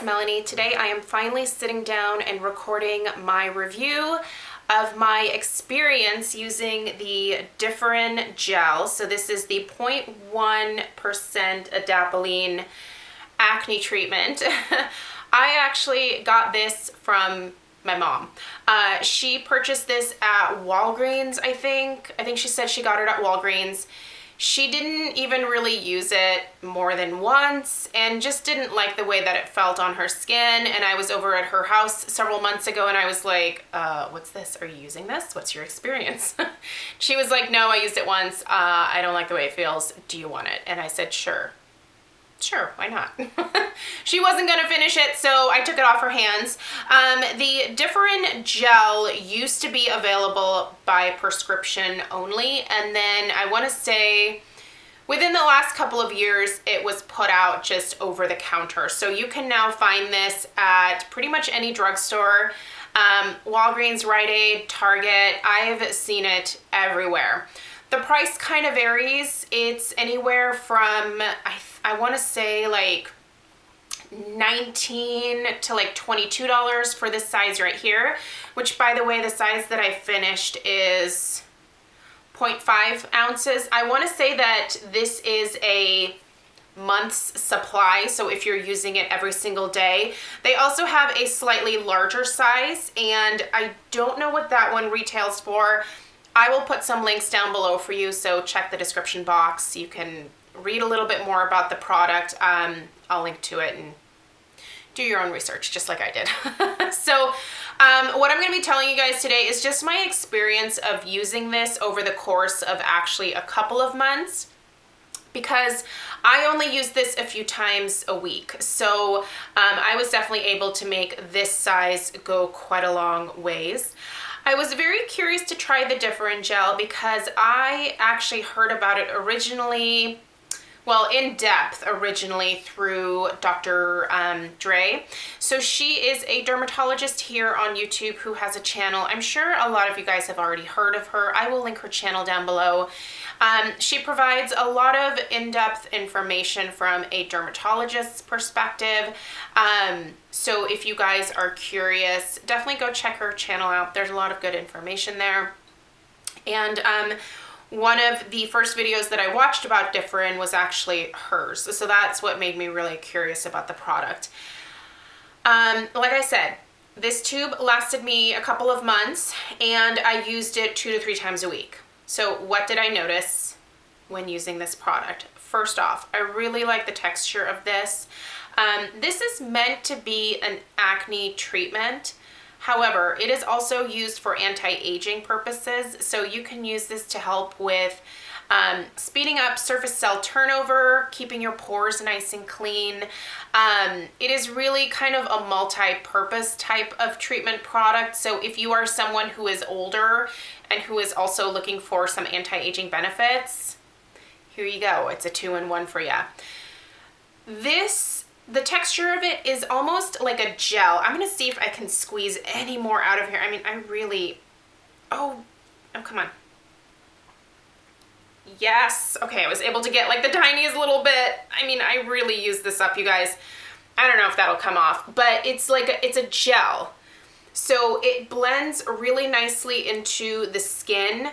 it's Melanie. Today I am finally sitting down and recording my review of my experience using the Differin gel. So this is the 0.1% adapalene acne treatment. I actually got this from my mom. She purchased this at Walgreens, I think. I think she said she got it at Walgreens. She didn't even really use it more than once and just didn't like the way that it felt on her skin. And I was over at her house several months ago and I was like, what's this? Are you using this? What's your experience? She was like, no, I used it once. I don't like the way it feels. Do you want it? And I said, sure. Sure, why not? She wasn't gonna finish it, so I took it off her hands. The Differin gel used to be available by prescription only, and then I wanna say within the last couple of years, it was put out just over the counter. So you can now find this at pretty much any drugstore, Walgreens, Rite Aid, Target. I've seen it everywhere. The price kind of varies. It's anywhere from, I want to say like $19 to like $22 for this size right here, which by the way, the size that I finished is 0.5 ounces. I want to say that this is a month's supply, so if you're using it every single day. They also have a slightly larger size, and I don't know what that one retails for. I will put some links down below for you, so check the description box. You can read a little bit more about the product. I'll link to it and do your own research, just like I did. So what I'm going to be telling you guys today is just my experience of using this over the course of actually a couple of months, because I only use this a few times a week. So I was definitely able to make this size go quite a long ways. I was very curious to try the Differin gel because I actually heard about it originally, well, in depth originally through Dr. Dre. So she is a dermatologist here on YouTube who has a channel. I'm sure a lot of you guys have already heard of her. I will link her channel down below. She provides a lot of in-depth information from a dermatologist's perspective. So if you guys are curious, definitely go check her channel out. There's a lot of good information there. And one of the first videos that I watched about Differin was actually hers. So that's what made me really curious about the product. Like I said, this tube lasted me a couple of months and I used it 2 to 3 times a week. So what did I notice when using this product? First off, I really like the texture of this. This is meant to be an acne treatment. However, it is also used for anti-aging purposes. So you can use this to help with speeding up surface cell turnover, keeping your pores nice and clean. It is really kind of a multi-purpose type of treatment product. So if you are someone who is older and who is also looking for some anti-aging benefits, here you go. It's a 2-in-1 for you. The texture of it is almost like a gel. I'm gonna see if I can squeeze any more out of here. I mean, I really, oh, come on. Yes, okay, I was able to get like the tiniest little bit. I mean, I really use this up, you guys. I don't know if that'll come off, but it's like, it's a gel. So it blends really nicely into the skin.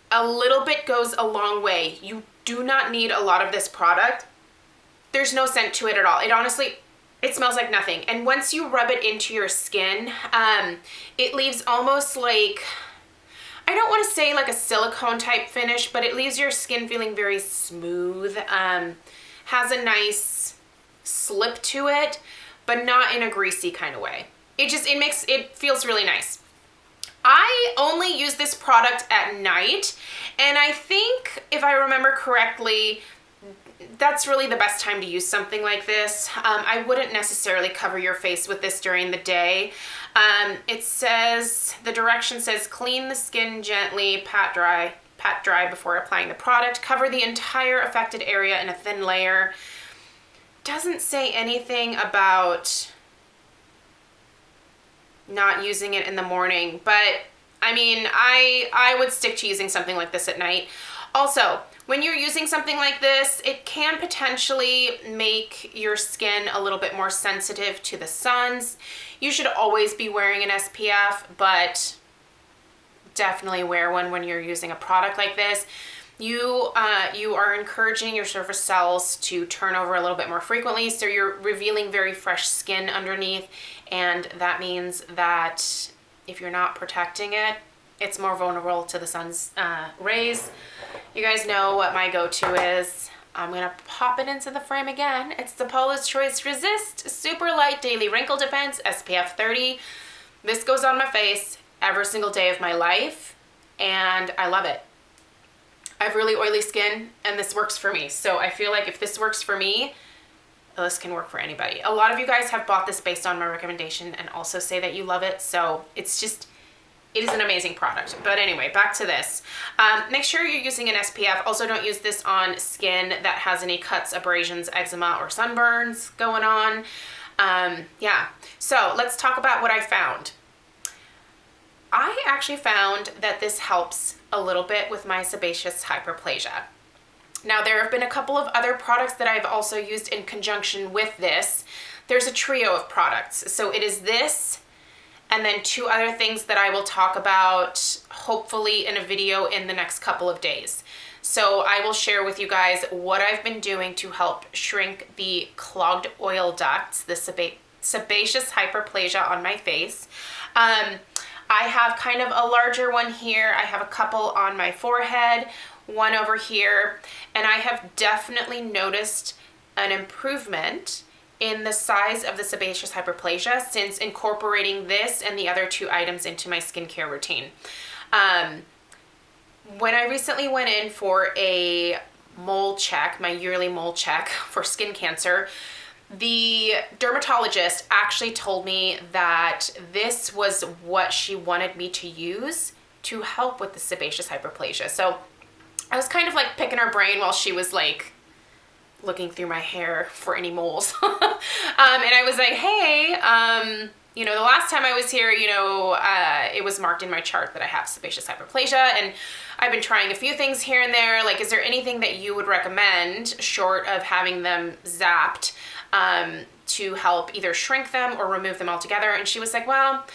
A little bit goes a long way. You do not need a lot of this product. There's no scent to it at all. It honestly, it smells like nothing. And once you rub it into your skin, it leaves almost like, I don't want to say like a silicone type finish, but it leaves your skin feeling very smooth. Has a nice slip to it, but not in a greasy kind of way. It feels really nice. I only use this product at night, and I think if I remember correctly, that's really the best time to use something like this. I wouldn't necessarily cover your face with this during the day. It says, the direction says, clean the skin gently, pat dry before applying the product, cover the entire affected area in a thin layer. Doesn't say anything about not using it in the morning, but I mean, I would stick to using something like this at night. Also, when you're using something like this, it can potentially make your skin a little bit more sensitive to the suns. You should always be wearing an SPF, but definitely wear one when you're using a product like this. You are encouraging your surface cells to turn over a little bit more frequently, so you're revealing very fresh skin underneath, and that means that if you're not protecting it, it's more vulnerable to the sun's rays. You guys know what my go-to is. I'm gonna pop it into the frame again. It's the Paula's Choice Resist Super Light Daily Wrinkle Defense SPF 30. This goes on my face every single day of my life, and I love it. I have really oily skin, and this works for me. So I feel like if this works for me, this can work for anybody. A lot of you guys have bought this based on my recommendation and also say that you love it. So it's just, it is an amazing product. But anyway, back to this. Make sure you're using an SPF. Also, don't use this on skin that has any cuts, abrasions, eczema, or sunburns going on. Yeah, so let's talk about what I found. I actually found that this helps a little bit with my sebaceous hyperplasia. Now, there have been a couple of other products that I've also used in conjunction with this. There's a trio of products. So it is this, and then 2 other things that I will talk about hopefully in a video in the next couple of days. So I will share with you guys what I've been doing to help shrink the clogged oil ducts, the sebaceous hyperplasia on my face. I have kind of a larger one here. I have a couple on my forehead, one over here, and I have definitely noticed an improvement in the size of the sebaceous hyperplasia since incorporating this and the other 2 items into my skincare routine. When I recently went in for a mole check, my yearly mole check for skin cancer, the dermatologist actually told me that this was what she wanted me to use to help with the sebaceous hyperplasia. So I was kind of like picking her brain while she was like looking through my hair for any moles. And I was like, hey, you know, the last time I was here, you know, it was marked in my chart that I have sebaceous hyperplasia, and I've been trying a few things here and there. Like, is there anything that you would recommend short of having them zapped to help either shrink them or remove them altogether? And she was like, well,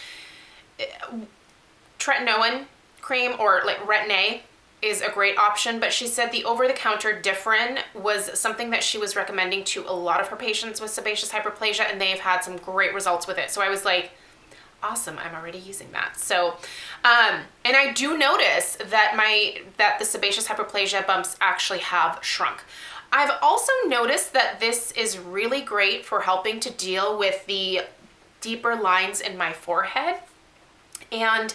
tretinoin cream or like Retin-A is a great option, but she said the over-the-counter Differin was something that she was recommending to a lot of her patients with sebaceous hyperplasia, and they have had some great results with it. So I was like, awesome, I'm already using that. So, and I do notice that the sebaceous hyperplasia bumps actually have shrunk. I've also noticed that this is really great for helping to deal with the deeper lines in my forehead, and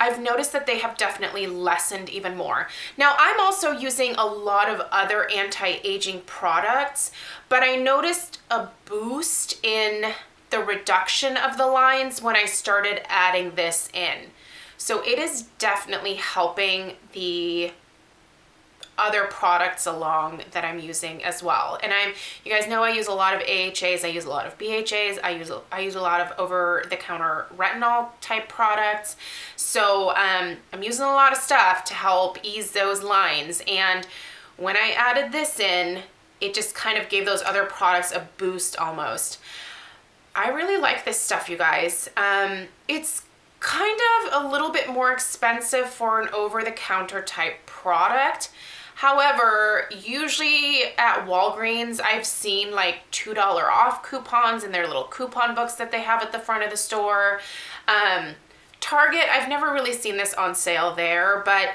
I've noticed that they have definitely lessened even more. Now, I'm also using a lot of other anti-aging products, but I noticed a boost in the reduction of the lines when I started adding this in. So it is definitely helping the other products along that I'm using as well. And you guys know I use a lot of AHAs, I use a lot of BHAs, I use a lot of over-the-counter retinol type products. So I'm using a lot of stuff to help ease those lines. And when I added this in, it just kind of gave those other products a boost almost. I really like this stuff, you guys. It's kind of a little bit more expensive for an over-the-counter type product. However, usually at Walgreens, I've seen like $2 off coupons in their little coupon books that they have at the front of the store. Target, I've never really seen this on sale there, but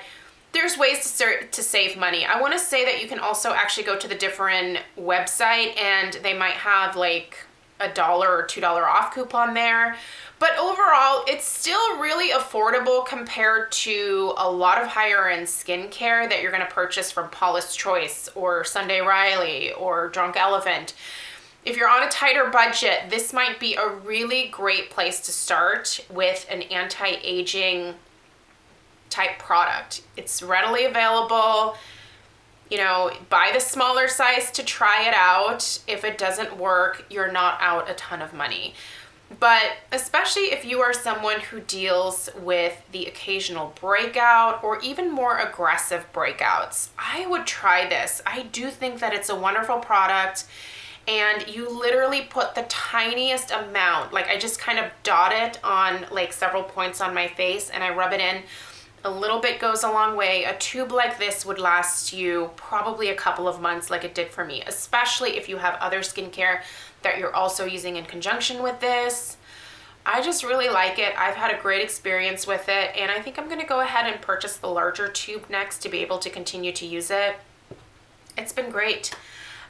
there's ways to save money. I want to say that you can also actually go to the Differin website and they might have like $1 or $2 off coupon there. But overall, it's still really affordable compared to a lot of higher end skincare that you're going to purchase from Paula's Choice or Sunday Riley or Drunk Elephant. If you're on a tighter budget, this might be a really great place to start with an anti-aging type product. It's readily available. You know, buy the smaller size to try it out. If it doesn't work, you're not out a ton of money. But especially if you are someone who deals with the occasional breakout or even more aggressive breakouts, I would try this. I do think that it's a wonderful product, and you literally put the tiniest amount, like I just kind of dot it on like several points on my face and I rub it in. A little bit goes a long way. A tube like this would last you probably a couple of months like it did for me, especially if you have other skincare that you're also using in conjunction with this. I just really like it. I've had a great experience with it, and I think I'm gonna go ahead and purchase the larger tube next to be able to continue to use it. It's been great.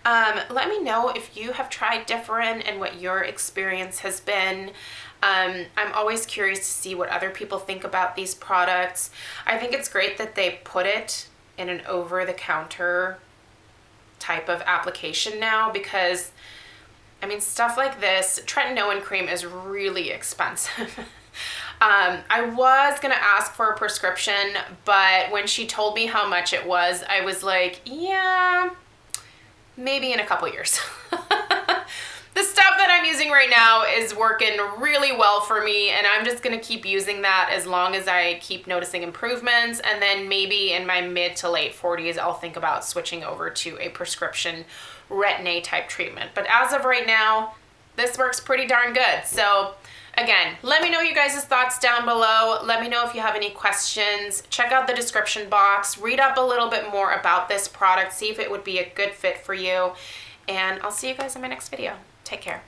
Let me know if you have tried Differin and what your experience has been. I'm always curious to see what other people think about these products. I think it's great that they put it in an over-the-counter type of application now, because I mean, stuff like this, tretinoin cream is really expensive. I was gonna ask for a prescription, but when she told me how much it was, I was like, yeah, maybe in a couple years. The stuff that I'm using right now is working really well for me, and I'm just gonna keep using that as long as I keep noticing improvements, and then maybe in my mid to late 40s, I'll think about switching over to a prescription Retin-A type treatment. But as of right now, this works pretty darn good. So again, let me know you guys' thoughts down below. Let me know if you have any questions. Check out the description box, read up a little bit more about this product, see if it would be a good fit for you, and I'll see you guys in my next video. Take care.